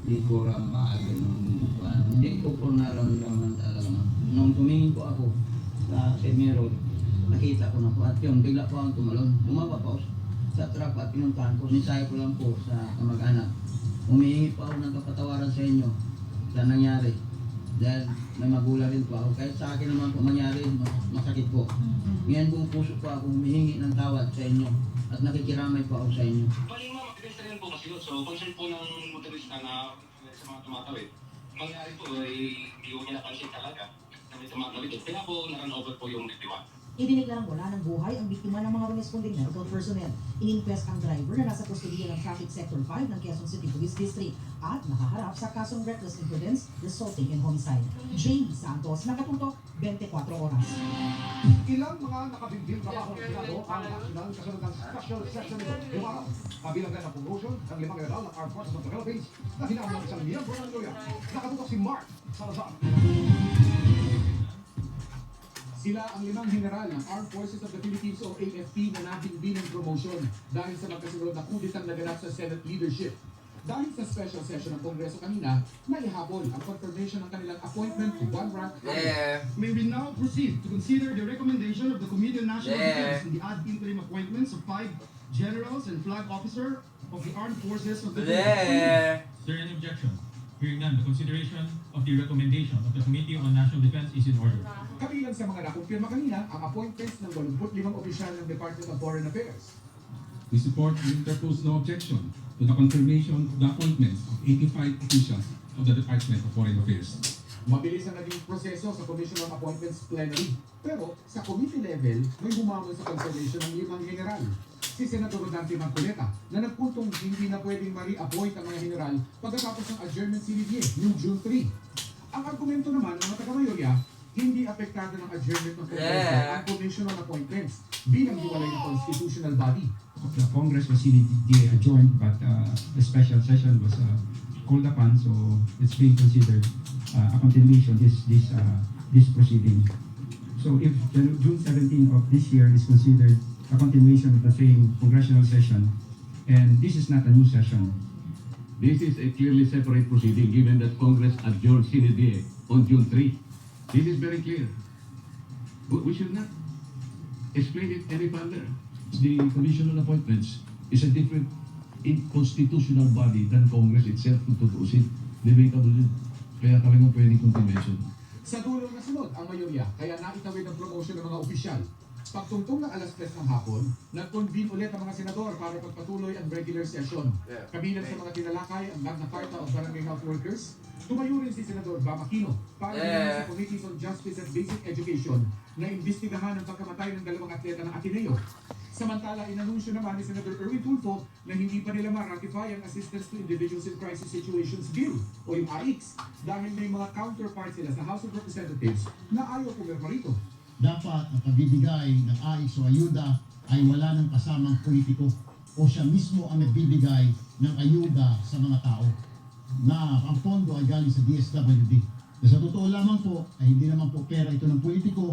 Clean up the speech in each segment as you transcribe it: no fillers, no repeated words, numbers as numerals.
Hindi ko lang maagad hindi ko po naramdaman talaga. Nung tumingin po ako sa mirror, nakita ko na po at yun, bigla po akong tumalon. Bumaba po ako sa truck at pinuntahan ko. Nisahe ko lang po sa kamag-anak. Humihingi po ako ng kapatawaran sa inyo sa nangyari. Dahil may magulang rin po ako. Kahit sa akin naman po mangyari, masakit po. Ngayon buong puso po ako humihingi ng tawad sa inyo. At nakikiramay po ako sa inyo. Bali nga, motorista rin po kasi yun. So, concern po ng motorista na sa mga tumatawid. Mangyari po, hindi ko niya napansin talaga na may tumatawid. Kaya po, naran over po yung biktima. Idineklarang wala ng buhay ang biktima ng mga responding medical personnel. In-inquest ang driver na nasa kustudiya ng Traffic Sector 5 ng Quezon City Police District at nakaharap sa kasong reckless imprudence resulting in homicide. Jamie Santos, nakatutok 24 oras. Ilang mga nakabimbing trabaho ng Senado ang national kasunod ng special session nito. Yung araw, kabilang ng promotion ng 5 general ng Armed Forces of the Philippines na hinahon ng isang miyembro ng Loya. Nakatutok si Mark Salazar. Sila ang 5 general ng Armed Forces of the Philippines o AFP na nabimbing ng promotion dahil sa magkasunod na kuditang naganap sa Senate leadership. Dahil sa special session ng Kongreso kanina, naihabol ang confirmation ng kanilang appointment to one rank. May we now proceed to consider the recommendation of the Committee on National Defense in the ad interim appointments of 5 generals and flag officer of the Armed Forces of the Philippines. Is there any objection? Hearing none, the consideration of the recommendation of the Committee on National Defense is in order. Kabilang sa mga nakumpirma kanina ang appointments ng 85 opisyal ng Department of Foreign Affairs. We support and interpose no objection to the confirmation of the appointments of 85 officials of the Department of Foreign Affairs. Mabilis ang naging proseso sa Commission on Appointments Plenary. Pero sa committee level, may humamon sa confirmation ng 5 general. Si Senador Rodante Marcoleta na nagpuntong hindi na pwedeng ma-reappoint ang mga general pagkatapos ng adjournment CBDA noong June 3. Ang argumento naman ng mga taga-mayorya, hindi apektado ng adjournment ng Kongreso ang Commission on Appointments bilang hiwalay na constitutional body. The Congress was CBDA adjourned, but the special session was called upon, so it's being considered a continuation this proceeding. So if June 17 of this year is considered a continuation of the same congressional session, and this is not a new session. This is a clearly separate proceeding given that Congress adjourned CBDA on June 3. This is very clear. We should not explain it any further. The Commission on Appointments is a different constitutional body than Congress itself kung tutuusin. Debatable yun. Kaya talagang pwedeng continuation. Sa dulo na sunod ang mayorya, kaya naitawid ang promotion ng mga opisyal. Pagtungtong ng alas 3 ng hapon, nag-convene ulit ang mga senador para pagpatuloy ang regular session. Kabilang sa mga tinalakay ang Magna Carta of Barangay Health Workers, tumayo rin si Senador Bam Aquino para sa Committees on Justice and Basic Education na imbestigahan ang pagkamatay ng 2 atleta ng Ateneo. Samantala, inanunsyo naman ni Senator Erwin Tulfo na hindi pa nila ma-ratify ang Assistance to Individuals in Crisis Situations Bill o yung AICS dahil may mga counterparts sila sa House of Representatives na ayaw pumirma rito. Dapat ang pagbibigay ng AICS o ayuda ay wala ng kasamang politiko o siya mismo ang nagbibigay ng ayuda sa mga tao na ang pondo ay galing sa DSWD. Sa totoo lamang po ay hindi naman po pera ito ng politiko,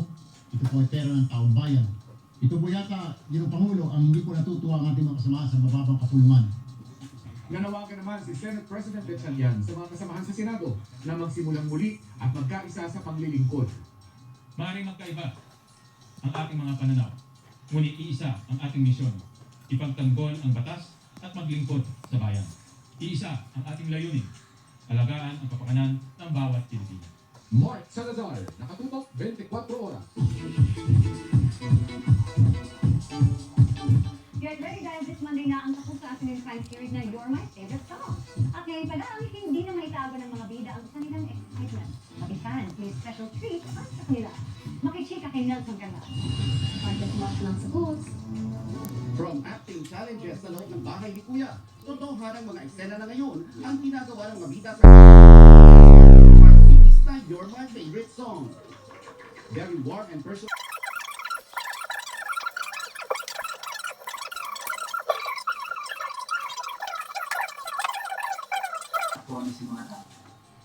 ito po ay pera ng taong bayan. Ito po yata, yung Pangulo, ang hindi po natutuwa ang ating mga kasama sa mababang kapulungan. Nanawagan naman si Senate President Gatchalian sa mga kasamahan sa Senado na magsimulang muli at magkaisa sa paglilingkod. Maaaring magkaiba ang ating mga pananaw, ngunit iisa ang ating misyon, ipagtanggol ang batas at maglingkod sa bayan. Iisa ang ating layunin, alagaan ang kapakanan ng bawat Pilipino. Mark Salazar, nakatutok 24 oras. Get ready guys, this Monday na ang tapos sa ating crime series na You're My Favorite Song. At ngayon pa lang, hindi na maitago ng mga bida ang kanilang excitement. Pati fans, may special treat para sa kanila. Makichika kay Nelson Ganda. Pagkatapos lang sa boots. From acting challenges sa loob ng bahay ni Kuya, totohanang mga eksena na ngayon ang ginagawa ng mga bida sa series na You're My Favorite Song. Very warm and personal.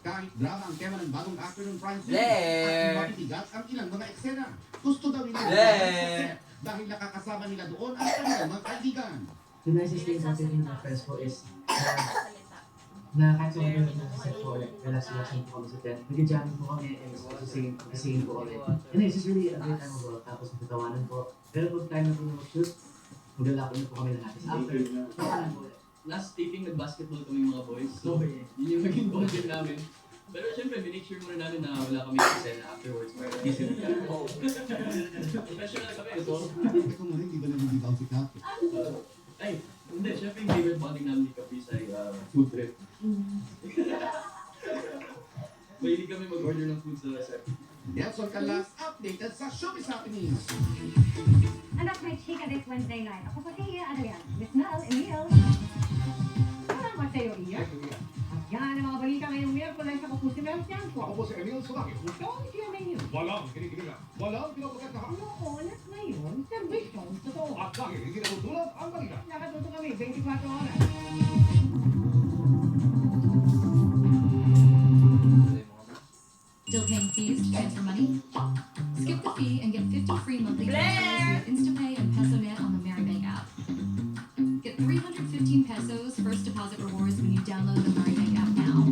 Kahit drama ang tema ng bagong actor ng Prime Series, at matitigas ang ilang mga eksena. Gusto daw nila dahil nakakasama nila doon ang kanilang mga kaibigan. The nicest thing sa atin in the fest po is na kahit sa mga set po ulit, relax po kami sa tent. Nag-jamming po kami and singing po ulit. And it's just really a great time of work. Tapos nagtatawanan po. Pero pag time na po mag-shoot, maglalako na po kami lahat. After, nakalan po ulit. Last taping, nag-basketball kami mga boys. So, yun yung naging bonding namin. Pero syempre, minake sure muna namin na wala kami kasi afterwards para hindi sila. Professional kami, so... Ikaw mo rin, di ba nabibitaw si Kapi? Ay, hindi. Syempre, yung favorite bonding namin ni Caprice ay food trip. Mahilig kami mag-order ng food sa set. Nelson Calas updated sa Showbiz Happenings. And that's my chika this Wednesday night. Ako sa kaya, ano yan? Miss Mel, Emil. Salamat sa'yo, Iya. At yan ang mga balita ngayong Miyerkules. Ako po si Mel Tiangco. Ako po si Emil Sulaki. Ito ang QMA News. Walang kinikilingan. Walang pinapagkatahan. Noon at ngayon, servisyon, totoo. At lagi hindi natutulad ang balita. Nakatuto kami, 24 oras. Still paying fees to transfer money? Skip the fee and get 50 free monthly transfers with InstaPay and PesoNet on the Maribank app. Get 315 pesos first deposit rewards when you download the Maribank app now.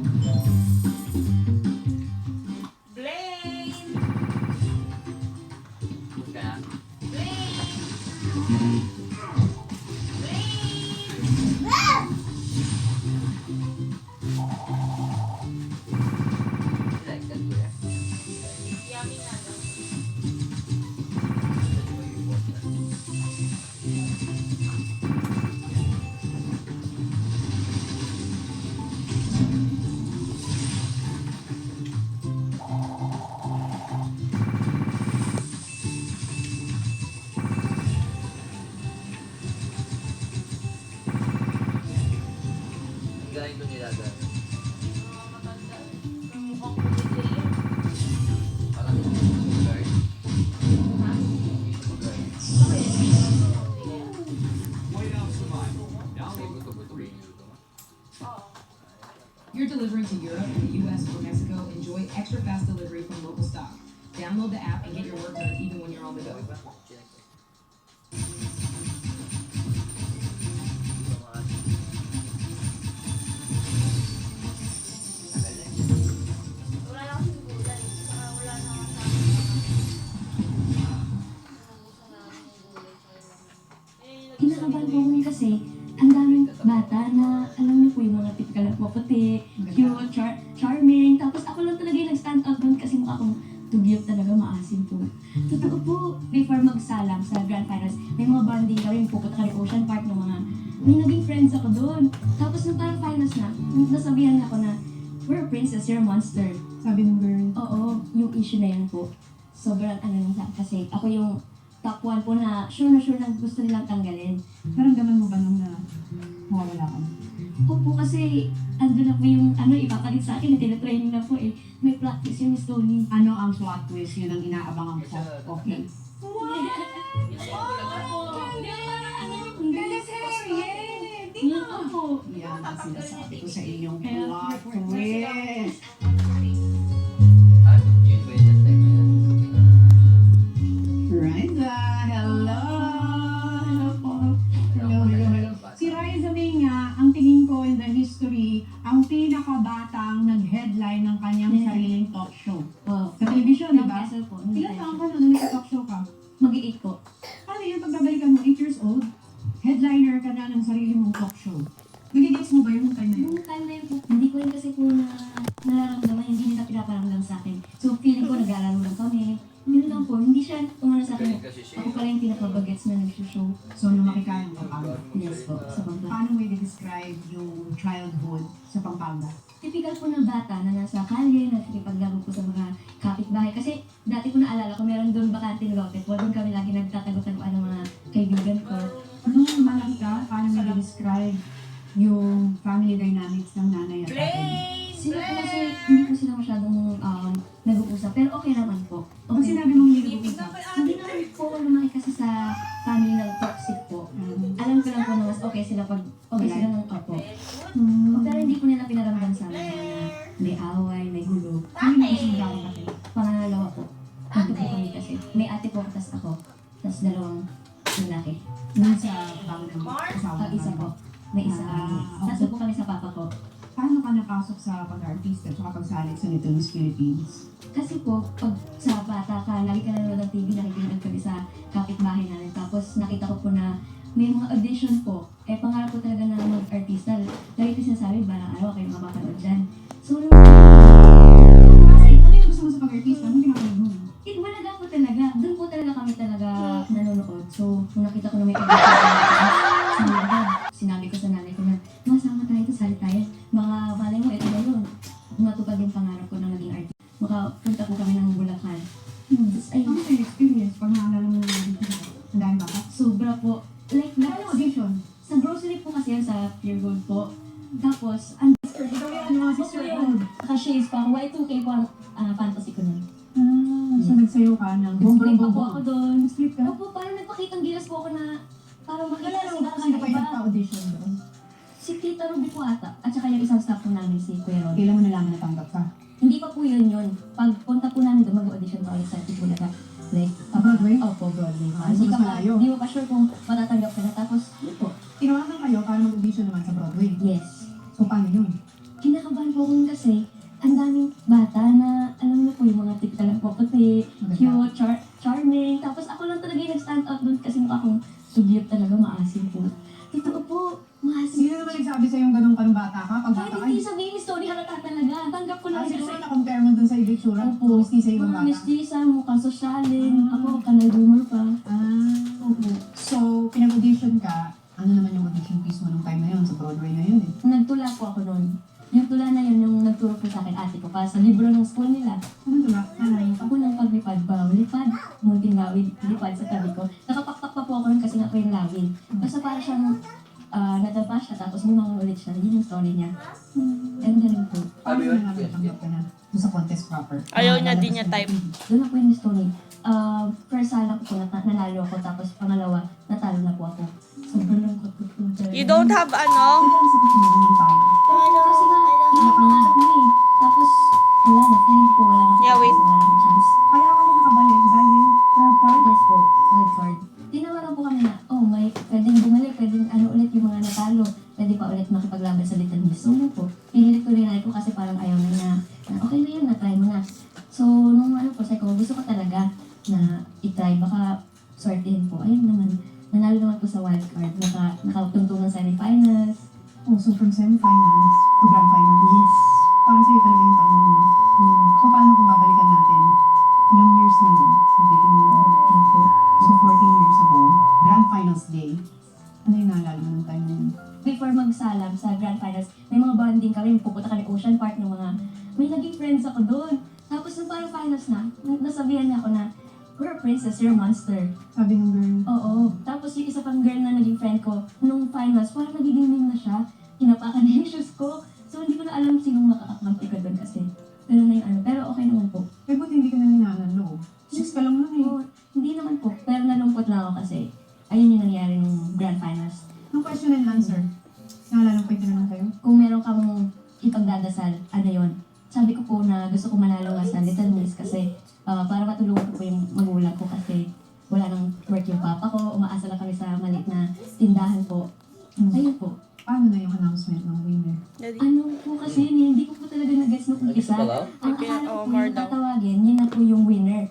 Galing ko nilaga. Parang hindi ko mag-guard. You're delivering to Europe, the US, or Mexico, enjoy extra fast delivery from local stock. Download the app and get your work done even when you're on the go. Kinakabahan po kami kasi ang daming bata na alam niyo po yung mga typical na maputi, cute, charming. Tapos ako lang talaga yung nag-stand out doon kasi mukha akong tugyot talaga, maasim po. Totoo po, before magsalang sa Grand Finals, may mga bonding kami, pupunta kami Ocean Park ng mga, may naging friends ako doon. Tapos nung parang finals na, nasabihan ako na, we're a princess, you're a monster. Sabi ng girl. Oo, yung issue na yun po. Sobrang ano nila, kasi ako yung top 1 po na sure na gusto nilang tanggalin. Naramdaman mo ba nung na mawawala ka? Opo, kasi andun na po yung ipapalit sa akin, tinitraining na po eh. May practice yung Miss Tony. Ano ang plot twist? Yun ang inaabangan ko. Okay. Yan ang sinasabi ko sa inyong plot twist. Riza, hello! Hello po. Hello. Si Riza May nga, ang tingin ko in the history, ang pinakabatang nag-headline ng kanyang sariling talk show. Sa television, di ba? Ilan taon ka nung nag-talk show ka? Mag-8 po. Ano yun, pagbabalikan mo, 8 years old, headliner ka na ng sarili mong talk show. Nagigets mo ba yun nung time na yun? Nung time na yun po, hindi ko rin kasi po nararamdaman, hindi nila pinaparamdam sa akin. So feeling ko nag-aalala lang kami. Yun lang po, hindi siya umano sa akin. Ako pala yung pinapabagets na nag-show. So lumaki ka ng Pampanga? Yes po, sa Pampanga. Paano mo i-describe yung childhood sa Pampanga? Typical po ng bata na nasa kalye, nakikipaglaro po sa mga kapitbahay. Kasi dati po naalala ko, meron doon bakante ng lote po. Doon kami lagi nagtatago-taguan ng mga kaibigan ko. Nung malaki ka, paano mo i-describe yung family dynamics ng nanay at tatay? Sila po kasi, hindi po sila masyadong nag-uusap. Pero okay naman po. Pag Okay. sinabi mong hindi ko Hindi naman po lumaki kasi sa family na toxic po. Alam ko lang po na mas okay sila pag okay sila ng opo. Pero hindi po nila pinaramdam sa amin na may away, may gulo. Ano yung sinabi natin? Pangangalawa po. Ito po kami kasi. May ate po, tas ako. Tas dalawang lalaki. Doon sa bago ng asawa Isa po. May isa. Ah, Tatlo po kami sa papa ko. paano ka napasok sa pag-artista at pagsalig sa Little Miss Philippines? Kasi po, pag sa bata ka, lagi ka nanonood ng TV, nakikinig kami sa kapitbahay namin. Tapos nakita ko po na may mga audition po. Pangarap ko talaga na mag-artista. Lagi ko sinasabi, balang araw kayo mapapanood dyan. So, Ano yung gusto mo sa pag-artista? Anong pinapanood mo? wala po talaga. Doon po talaga kami talaga nanonood. So, nung nakita ko na may audition, sinabi ko sa nanay ko na, masama tayo, sali tayo. Mga malay mo, ito na yun. Matupad yung pangarap ko na maging artist. Makapunta po kami ng Bulacan. Ayun. Ano yung experience pag naalala mo na dito? Ang dahil baka? Sobra po. Like, Ano audition? sa grocery po kasi yan sa Pure Gold po. Tapos, ang Ikaw yan, mga sister ko. Naka-shades pa ako. Y2K po ang fantasy ko nun. So nagsayo ka ng Nag-split pa po ako doon. Split ka? Opo, parang nagpakitang gilas po ako na parang Wala makita lang sila ba sino pa yung iba. nagpa-audition doon? Si Tita Ruby po ata. At saka yung isang staff po namin, si Kuya Ron. Kailan mo nalaman na tanggap ka? Hindi pa po yun. Pag punta po namin doon, mag-audition pa ulit sa Bulacan. Like, Broadway? Opo, Broadway. So Hindi mas ka pa, malayo. hindi mo pa sure kung matatanggap ka na. Tapos, yun po. Tinawagan kayo para mag-audition naman sa Broadway. Yes. So paano yun? Kinakabahan po ako kasi ang daming bata na, alam mo po, yung mga typical na puputi, cute, charming. Tapos ako lang talaga yung nag-stand out doon kasi mukha akong sugyot talaga, maasim po. Totoo po, maasim. Sino naman nagsabi sa'yo yung ganun kanong bata ka? Pag bata Kahit ka? hindi sabihin ni Story, halata talaga. Tanggap ko lang Siguro na-compare mo dun sa ibig sura. Opo. Mistisa yung Mga bata. mistisa, mukhang sosyalin. Ako, kanal boomer pa. Opo. So, pinag-audition ka, ano naman yung audition piece mo nung time na yun? Sa Broadway na yun eh. Nagtula po ako noon. Yung tula na yun, yung nagturo po sa akin ate ko para sa libro ng school nila. Ano tula? Ako ng paglipad ba? Lipad. Munting lawid. Lipad sa tabi ko. Nakapakpak pa po ako nun kasi nga po yung lawid. Basta para siyang nadapa siya tapos bumang ulit siya. Yun yung story niya. And galing po. Paano na namin tanggap ka na? Doon sa contest proper. Ayaw niya, di niya type. Doon na po yung story. First salang ko po, nanalo ako. Tapos pangalawa, natalo na po ako. Sobrang lungkot ko po. You don't have ano? Kasi nga, pinapangarap mo eh. Tapos, wala na. Feeling ko wala na. Yeah, wait. Wala na chance. Kaya kami nakabalik dahil wild card? Yes po, wild card. Tinawaran po kami na, may pwedeng bumalik, pwedeng ulit yung mga natalo. Pwede pa ulit makipaglaban sa Little Miss. So, yun po. Pinilit ko rin ko kasi parang ayaw na okay na yun, na-try mo na. So, nung sabi ko, gusto ko talaga na i-try. Baka swertihin po. Ayun naman. Nanalo naman po sa wild card. Nakatungtong ng semifinals. Oh, so from semifinals to grand finals? Yes. Para sa'yo talaga yung taon mo, no? So, paano kung babalikan natin? Ilang years na nun? Nagdating mo na. So, 14 years ago, grand finals day. Ano yung naalala mo nung time na yun? Before magsalam sa grand finals, may mga bonding kami. Pupunta kami Ocean Park ng mga... May naging friends ako doon. Tapos nung parang finals na, nasabihan niya ako na, we're a princess, you're a monster. Sabi ng girl? Oo. Tapos yung isa pang girl na naging friend ko, nung finals, parang nagiging meme na siya. Hinapakan niya yung shoes ko. So hindi ko na alam sinong makakakampi ko doon kasi. Pero na yung pero okay naman po. Eh, buti hindi ka na ninanalo. 6 ka lang nun eh. Oo, hindi naman po. Pero nalungkot lang ako kasi ayun yung nangyari nung grand finals. Nung question and answer, naalala ko yung tinanong kayo? Kung meron kang ipagdadasal, ano yun? Sabi ko po na gusto ko manalo nga sa Little Miss kasi para matulungan ko po yung magulang ko kasi wala nang work yung papa ko, umaasa lang kami sa maliit na tindahan po. Ayun po. Paano na yung announcement ng winner? Ano po kasi hindi ko po talaga nag-guess nung isa. Ang akala ko po yung tatawagin, yun na po yung winner.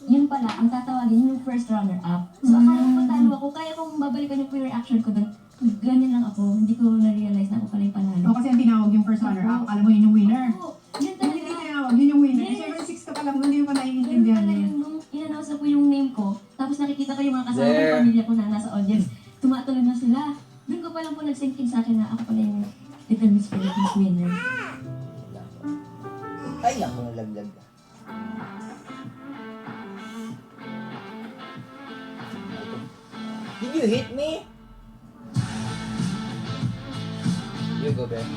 Yun pala, ang tatawagin yung first runner-up. So akala ko talo ako, kaya kung babalikan yung reaction ko doon, ganyan lang ako, hindi ko na-realize na ako pala yung panalo. O kasi ang tinawag yung first runner-up, alam mo yun yung winner. Oo, yun talaga. Hindi tinawag, yun yung winner. Yes. Kasi siyempre 6 ka pa lang, hindi mo pa naiintindihan Yun pala yun. yung nung in-announce na po yung name ko, tapos nakikita ko yung mga kasama ko, pamilya ko na nasa audience, tumatulog na sila. Doon ko pa lang po nag-sink in sa akin na ako pala yung Little Miss Philippines winner. Ay, ako nalaglag ka. Did you hit me? You go back.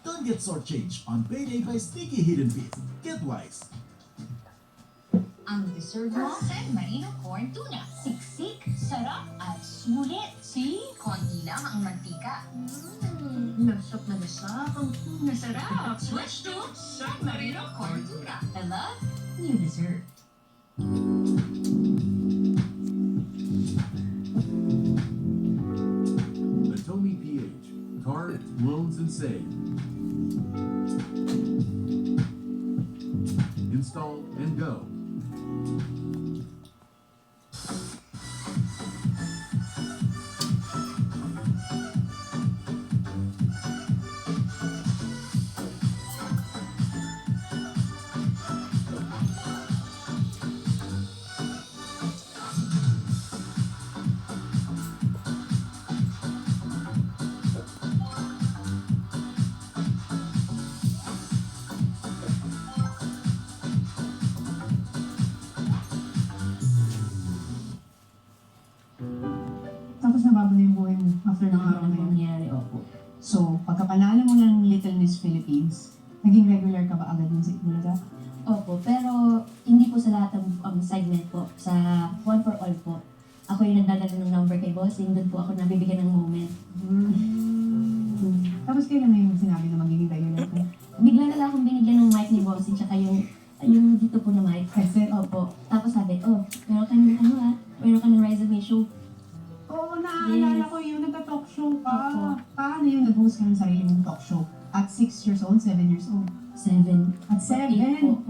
Don't get shortchanged on Payday by Sticky Hidden Fees. Get wise. Ang dessert mo, San Marino Corn Tuna. Siksik, sarap, at sulit. See? Konti lang ang mantika. Lasap na lasap ang tuna sarap. Switch to San Marino Corn Tuna. I love new dessert. save. Install and go. Tapos nabago na yung buhay mo after ng araw na yun. Nangyari, opo. So, pagkapanalo mo ng Little Miss Philippines, naging regular ka ba agad dun sa Itbulaga? Opo, pero hindi po sa lahat ng segment po. Sa One for All po. Ako yung nagdadala ng number kay Bossing, doon po ako nabibigyan ng moment. Tapos kailan na yung sinabi na magiging regular ka? Bigla na lang akong binigyan ng mic ni Bossing, tsaka yung dito po na mic. Kasi, opo. Tapos sabi, meron ka ng meron ka ng resume show. Oo, naaalala ko yun, nagka-talk show ka. Paano yun, nag-host ka ng sarili mong talk show? At 6 years old, 7 years old? 7. At 7?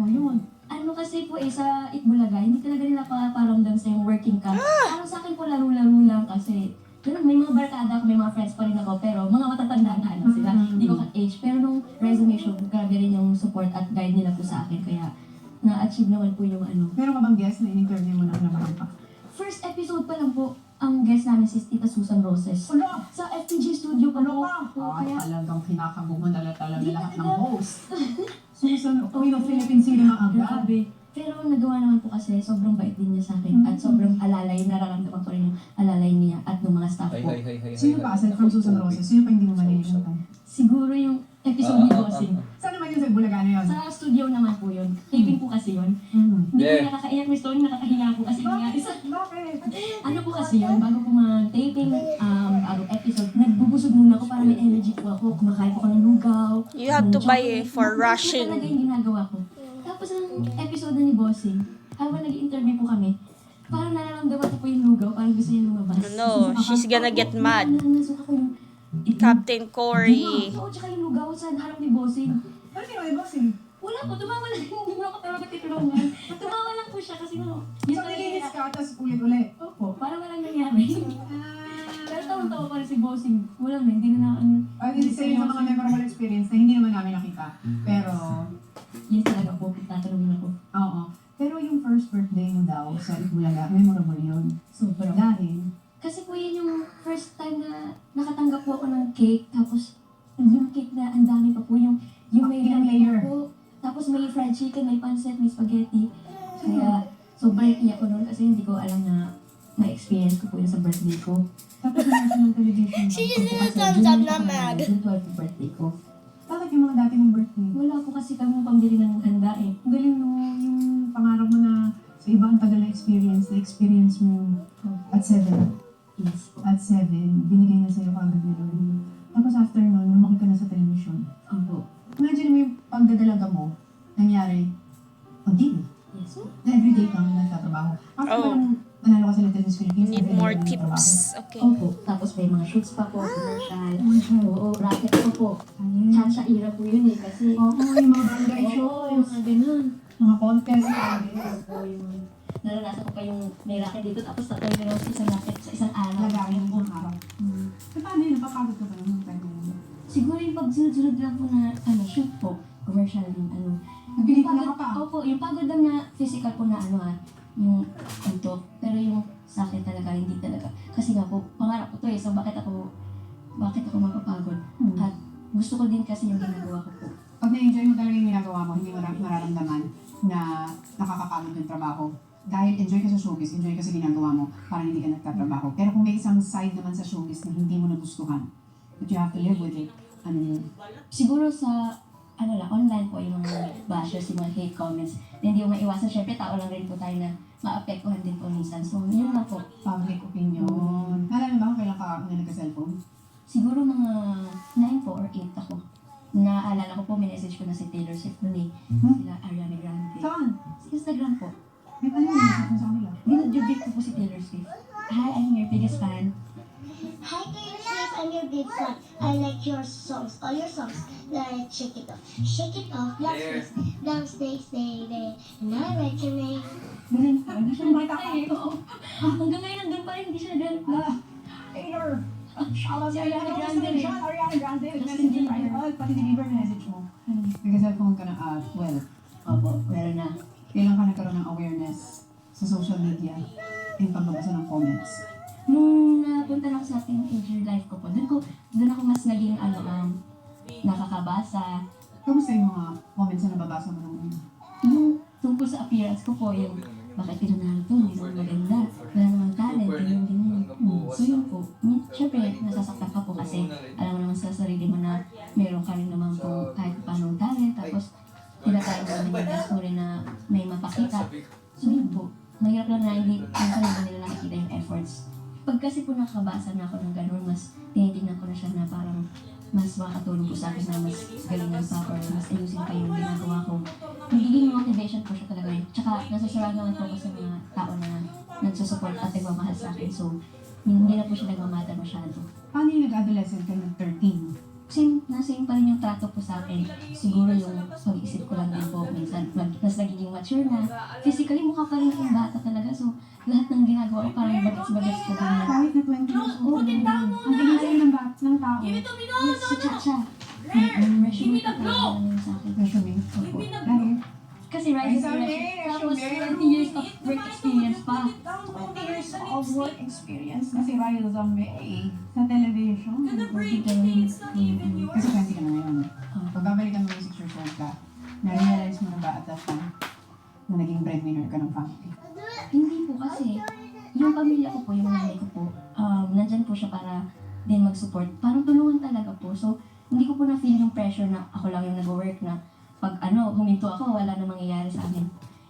O yun. Ano kasi po sa Itbulaga, hindi talaga nila paparamdam sa yung working ka. Parang sa akin po laro-laro lang kasi ganun, may mga barkada ako, may mga friends pa rin ako, pero mga matatanda na sila. Hindi ko ka-age. Pero nung resume show, grabe rin yung support at guide nila po sa akin. Kaya na-achieve naman po yung Meron ka bang guest na in-interview mo na naman pa? First episode pa lang po, ang guest namin si Tita Susan Roses. Sa FTG studio pa po. Kaya talagang kinakabuhan talaga lahat ng host. Susan, Queen of Philippine Cinema agad. Grabe. Pero nagawa naman po kasi sobrang bait din niya sa akin at sobrang alalay, nararamdaman ko rin yung alalay niya at ng mga staff po. Sino pa aside from Susan Roses? Sino pa hindi mo malilimutan? Siguro yung episode ni Bossing. Saan naman yun sa Bulaga na yun? Sa studio naman po yun. Taping po kasi yun. Hindi ko nakakaiyak may story, nakakahiya po kasi nangyari sa... Bakit? Ano po kasi yun, bago po mag-taping, bago episode, nagbubusog muna ako para may energy po ako. Kumakain po ako ng lugaw. You have to buy for rushing. Ano talaga yung ginagawa ko. Tapos ang episode na ni Bossing, habang nag-interview po kami, parang nararamdaman ko po yung lugaw, parang gusto niya lumabas. No, she's gonna get mad. Nasuka ko yung... Captain Cory. Oo, tsaka yung lugaw sa harap ni Bossing. Ano ginawa yung Bossing? Wala po, tumawa lang. Hindi mo ako talaga titulungan. Tumawa lang po siya kasi no. So, nilinis ka, tapos ulit-ulit? Opo, parang walang nangyari. Pero tawang-tawa pa rin si Bossing. Wala na, hindi na Hindi sa'yo sa mga memorable experience na hindi naman namin nakita. Pero, yun talaga po, tatanungin ako. oo. Pero yung first birthday mo daw sa Itbulaga, memorable yun. Sobrang. Dahil, Kasi po yun yung first time na nakatanggap po ako ng cake. Tapos, yung cake na ang dami pa po. Yung may layer po. Tapos may fried chicken, may pancit, may spaghetti. Kaya, sobrang iyak ko noon kasi hindi ko alam na ma-experience ko po yun sa birthday ko. tapos na national television. She just did a thumbs up na mad. Yung 12th birthday ko. Bakit yung mga dati mong birthday? Wala po kasi kami pambili ng handa eh. Ang galing no, yung pangarap mo na sa iba ang tagal na experience mo at 7. Yes po. At 7, binigay na sa'yo kagad ni Lord. Tapos after nun, lumaki ka na sa television. Opo. Imagine mo yung pagdadalaga mo, nangyari, pag-ibig. Yes po. Na everyday kang nagtatrabaho. After Oh. nung nanalo ka sa Little Miss Philippines, Need everyday more ka nagtatrabaho. tips. Okay. Opo. Tapos may mga shoots pa po, commercial. Oo, racket pa po. Chacha era po yun eh kasi. Oo, yung mga barangay Oo, shows, mga ganun. mga contest. Oo, yung naranasan ko pa yung may racket dito tapos tatay na lang sa isang racket sa isang araw. Lagayan mo ang araw. So, paano yun? Napapagod ka ba naman tayo? Siguro yung pag sunod-sunod lang po na shoot po, commercial din, Nagpilipila ka pa? Opo, yung pagod lang na physical po na yung antok. Pero yung sa akin talaga, hindi talaga. Kasi nga po, pangarap ko to eh, so bakit ako mapapagod? At gusto ko din kasi yung ginagawa ko po. Pag na-enjoy mo talaga yung ginagawa mo, hindi mo mararamdaman na nakakapagod yung trabaho. Dahil enjoy ka sa showbiz, enjoy ka sa ginagawa mo, parang hindi ka nagtatrabaho. Pero kung may isang side naman sa showbiz na hindi mo nagustuhan, but you have to live with it, ano yun? Siguro sa online po yung mga bashers, yung mga hate comments, na hindi mo maiwasan. Syempre, tao lang rin po tayo na maapektuhan din po minsan. So, yun lang po. Public opinion. Alam mo ba kung kailan ka nagka-cellphone? Siguro mga 9 po or 8 ako. Naaalala ko po, minessage ko na si Taylor Swift noon eh. Sila Ariana Grande. Saan? Sa Instagram po. May ano yung message mo sa kanila? Binadjubit ko po si Taylor Swift. Hi, I'm your biggest fan. Hi, Taylor Swift! I'm your big fan. I like your songs, all your songs. Like Shake It Off, Blank Space, Day, and I like your name. Ganun pa, hindi siya bata eh. Oo. Hanggang ngayon nandun pa rin, hindi siya nagagalit. Taylor! Shout out Si sa Ariana Grande rin. Ariana Grande. Justin Message Bieber. right? Oh, pati deliver na message mo. Nag-cellphone ka na, 12. Opo, meron na. Kailan ka nagkaroon ng awareness sa social media yung pagbabasa ng comments? Nung napunta na ako sa teenager life ko po, doon ako mas naging nakakabasa. Kamusta yung mga comments na nababasa mo nung Yung tungkol sa appearance ko po, yung bakit pinanahal to, hindi naman maganda, wala namang talent, ganyan. So yun po, syempre nasasaktan ka po kasi alam mo naman sa sarili mo na meron ka rin naman po kahit paano talent, tapos tinatawag mo naman yung mo rin na may mapakita. So yun po, mahirap lang na hindi nila nakikita yung efforts. Pag kasi po nakabasa na ako ng ganun, mas tinitingnan ko na siya na parang mas makatulong po sa akin na mas galingan pa or mas ayusin pa yung ginagawa ko. Nagiging motivation po siya talaga yun. Tsaka nasasurround naman po ako sa mga tao na nagsusupport at nagmamahal sa akin. So, hindi na po siya nagmamata masyado. Paano yung nag-adolescent ka ng 13? Nasa yung pa rin yung trato po sa akin. Siguro yung pag-iisip ko lang din po. Minsan, mas nagiging mature na. Physically, mukha pa rin yung bata talaga. So, lahat ng ginagawa ko parang bagets-bagets ko din. Kahit na 20 years old, ang ginagawa ng tao. Yes, si Chacha. Resume ko talaga sa akin. Resume? Opo. Dahil? Kasi rise to tapos 20 years of work experience pa. 20 years of work experience na si Ryle Zombie sa television. Kasi 20 ka na ngayon. Pagbabalikan mo yung 6 years old ka, na-realize mo na ba at that time na naging breadwinner ka ng family? Hindi po kasi. Yung pamilya ko po, yung nanay ko po, nandyan po siya para din mag-support. Parang tulungan talaga po. So, hindi ko po na-feel yung pressure na ako lang yung nag-work na pag huminto ako, wala na mangyayari sa akin.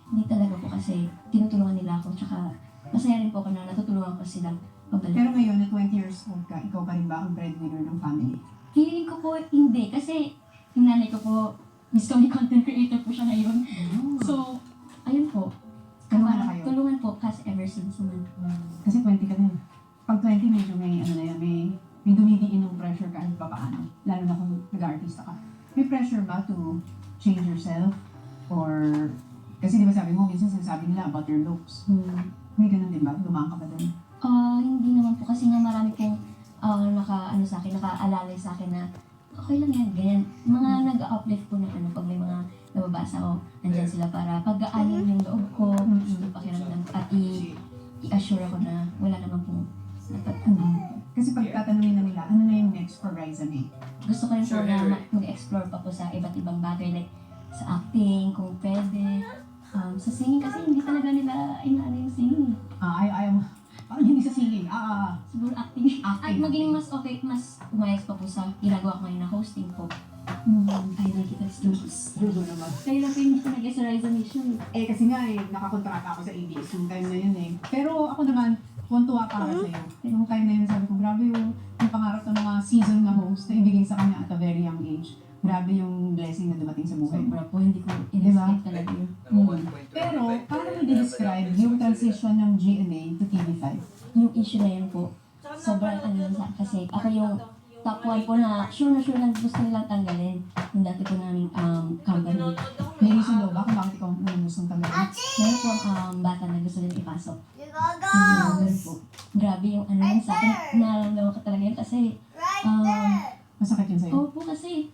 Hindi talaga po kasi tinutulungan nila ako. Tsaka masaya rin po ako na natutulungan ko sila pabalik. Pero ngayon, na 20 years old ka, ikaw pa rin ba ang breadwinner ng family? Feeling ko po hindi. Kasi yung nanay ko po, Miss Tony content creator po siya ngayon. So, ayun po. Tulungan na kayo? Tulungan po kasi ever since naman. Kasi 20 ka na yun. Pag 20, medyo may may dumidiin ng pressure kahit pa paano. Lalo na kung nag-artista ka. May pressure ba to change yourself? Or, kasi di ba sabi mo, minsan sinasabi nila about your looks. May ganun din ba? Lumaan ka ba doon? Hindi naman po kasi nga marami pong nakaalalay sa akin na okay lang yan, ganyan. Mga nag-uplift po ng pag may mga nababasa ko, nandyan sila para pag-aanin yung loob ko, pakiramdam at i-assure ako na wala naman pong dapat Kasi pag tatanungin na nila, ano na yung next for Riza May? Gusto ko rin po na mag-explore pa po sa iba't ibang bagay like sa acting, kung pwede. Sa singing kasi hindi talaga nila inaano yung singing. Parang hindi sa singing. Siguro acting. At maging mas okay, mas umayos pa po sa ginagawa ko ngayon na hosting po. I like it as looks. naman. Kaya lang po hindi ko nag-guess sa Riza Mission. Kasi nga nakakontrata ako sa ABS yung time na yun Pero ako naman, tuwa para sa'yo. Yung time na yun, sabi ko, grabe yung pangarap ng mga season na host na ibigay sa kanya at a very young age. Grabe yung blessing na dumating sa buhay. Sobra po, hindi ko in-expect talaga yun. Pero, paano mo i-describe yung transition ng GMA to TV5? Yung issue na yun po, sobrang kasi ako yung top 1 po na sure lang gusto nilang tanggalin yung dati po naming company. May reason daw ba kung bakit ikaw gustong tanggalin? Meron po ang bata na gusto nila ipasok. Ganun po. Grabe yung yun sa akin. Nararamdaman ko talaga yun kasi masakit yun sa'yo? Opo kasi.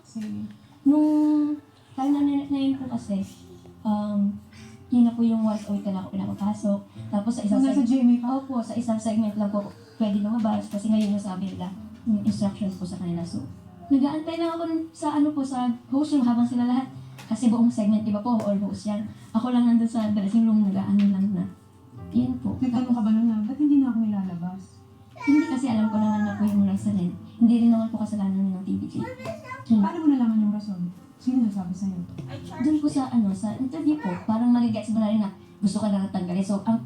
Sorry. Nung time na yun po kasi, yun na po yung once a week na ako pinapapasok. Tapos sa isang segment, opo, sa isang segment lang po pwede lumabas kasi ngayon yung sabi nila yung instructions po sa kanila. So, nag-aantay lang ako sa sa host room habang sila lahat. Kasi buong segment, iba po, all host yan. Ako lang nandun sa dressing room, nag-aano lang na. Yan po. Nagtanong ka ba nun na, ba't hindi na ako nilalabas? Hindi kasi alam ko naman na po yung nagsalin. Hindi rin naman po kasalanan ng TVJ. Paano mo nalaman yung rason? Sino nagsabi sa'yo? Doon po sa interview po, parang magigets mo na rin na gusto ka na tanggalin. So, ang